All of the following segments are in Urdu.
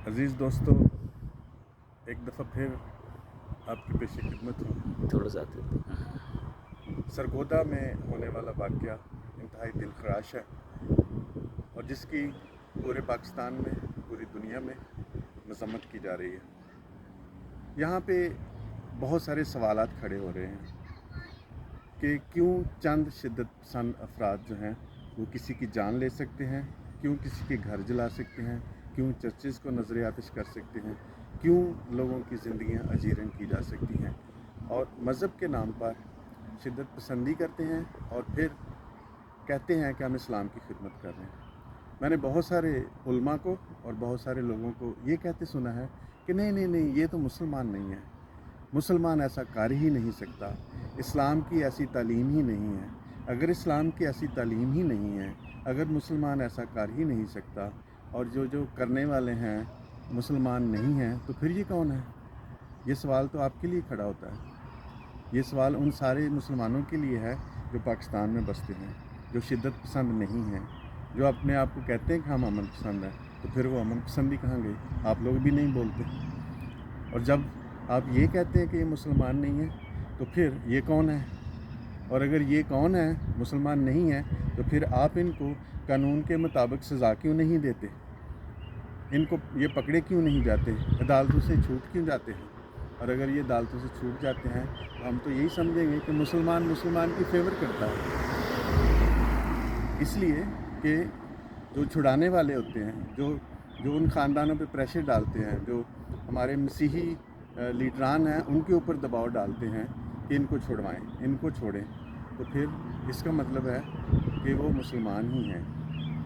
عزیز دوستو، ایک دفعہ پھر آپ کی پیش خدمت ہوں۔ تھوڑا سا سرگودا میں ہونے والا واقعہ انتہائی دلخراش ہے اور جس کی پورے پاکستان میں، پوری دنیا میں مذمت کی جا رہی ہے۔ یہاں پہ بہت سارے سوالات کھڑے ہو رہے ہیں کہ کیوں چند شدت پسند افراد جو ہیں وہ کسی کی جان لے سکتے ہیں، کیوں کسی کے گھر جلا سکتے ہیں، کیوں چرچز کو نظر آتش کر سکتے ہیں، کیوں لوگوں کی زندگیاں اجیرن کی جا سکتی ہیں، اور مذہب کے نام پر شدت پسندی کرتے ہیں اور پھر کہتے ہیں کہ ہم اسلام کی خدمت کر رہے ہیں۔ میں نے بہت سارے علماء کو اور بہت سارے لوگوں کو یہ کہتے سنا ہے کہ نہیں یہ تو مسلمان نہیں ہے، مسلمان ایسا کر ہی نہیں سکتا، اسلام کی ایسی تعلیم ہی نہیں ہے۔ اگر اسلام کی ایسی تعلیم ہی نہیں ہے، اگر مسلمان ایسا کر ہی نہیں سکتا اور جو کرنے والے ہیں مسلمان نہیں ہیں، تو پھر یہ کون ہے؟ یہ سوال تو آپ کے لیے کھڑا ہوتا ہے۔ یہ سوال ان سارے مسلمانوں کے لیے ہے جو پاکستان میں بستے ہیں، جو شدت پسند نہیں ہیں، جو اپنے آپ کو کہتے ہیں کہ ہم امن پسند ہیں۔ تو پھر وہ امن پسندی کہاں گئی؟ آپ لوگ بھی نہیں بولتے۔ اور جب آپ یہ کہتے ہیں کہ یہ مسلمان نہیں ہے، تو پھر یہ کون ہے؟ اور اگر یہ کون ہے، مسلمان نہیں ہے، تو پھر آپ ان کو قانون کے مطابق سزا کیوں نہیں دیتے؟ ان کو یہ پکڑے کیوں نہیں جاتے؟ عدالتوں سے چھوٹ کیوں جاتے ہیں؟ اور اگر یہ عدالتوں سے چھوٹ جاتے ہیں تو ہم تو یہی سمجھیں گے کہ مسلمان کی فیور کرتا ہے، اس لیے کہ جو چھڑانے والے ہوتے ہیں، جو ان خاندانوں پہ پریشر ڈالتے ہیں، جو ہمارے مسیحی لیڈران ہیں، ان کے اوپر دباؤ ڈالتے ہیں کہ ان کو چھڑوائیں، ان کو چھوڑیں، تو پھر اس کا مطلب ہے کہ وہ مسلمان ہی ہیں۔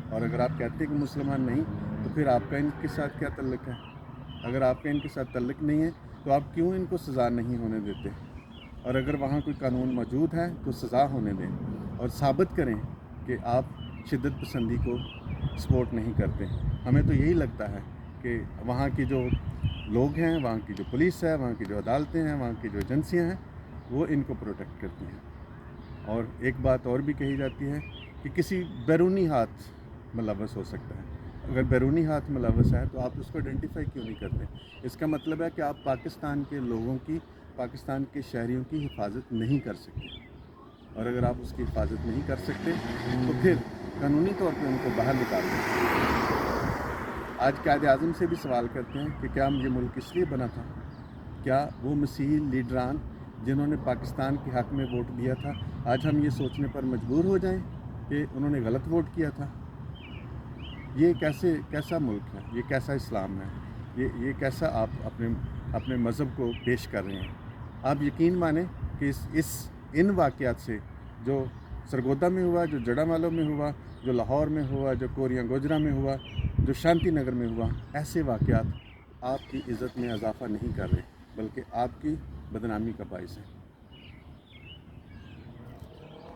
اور اگر آپ کہتے ہیں کہ مسلمان نہیں، تو پھر آپ کا ان کے ساتھ کیا تعلق ہے؟ اگر آپ کا ان کے ساتھ تعلق نہیں ہے تو آپ کیوں ان کو سزا نہیں ہونے دیتے؟ اور اگر وہاں کوئی قانون موجود ہے تو سزا ہونے دیں اور ثابت کریں کہ آپ شدت پسندی کو سپورٹ نہیں کرتے۔ ہمیں تو یہی لگتا ہے کہ وہاں کی جو لوگ ہیں، وہاں کی جو پولیس ہے، وہاں کی جو عدالتیں ہیں، وہاں کی جو ایجنسیاں ہیں، وہ ان کو پروٹیکٹ کرتی ہیں۔ اور ایک بات اور بھی کہی جاتی ہے کہ کسی بیرونی ہاتھ ملوث ہو سکتا ہے۔ اگر بیرونی ہاتھ ملوث ہے تو آپ اس کو آئیڈینٹیفائی کیوں نہیں کرتے؟ اس کا مطلب ہے کہ آپ پاکستان کے لوگوں کی، پاکستان کے شہریوں کی حفاظت نہیں کر سکتے۔ اور اگر آپ اس کی حفاظت نہیں کر سکتے تو پھر قانونی طور پہ ان کو باہر نکال دیں۔ آج قائد اعظم سے بھی سوال کرتے ہیں کہ کیا یہ ملک اس لیے بنا تھا؟ کیا وہ مسیحی لیڈران جنہوں نے پاکستان کے حق میں ووٹ دیا تھا، آج ہم یہ سوچنے پر مجبور ہو جائیں کہ انہوں نے غلط ووٹ کیا تھا؟ یہ کیسا ملک ہے؟ یہ کیسا اسلام ہے؟ یہ کیسا آپ اپنے مذہب کو پیش کر رہے ہیں؟ آپ یقین مانیں کہ ان واقعات سے، جو سرگودا میں ہوا، جو جڑا مالو میں ہوا، جو لاہور میں ہوا، جو کوریاں گوجرا میں ہوا، جو شانتی نگر میں ہوا، ایسے واقعات آپ کی عزت میں اضافہ نہیں کر رہے بلکہ آپ کی بدنامی کا باعث ہے۔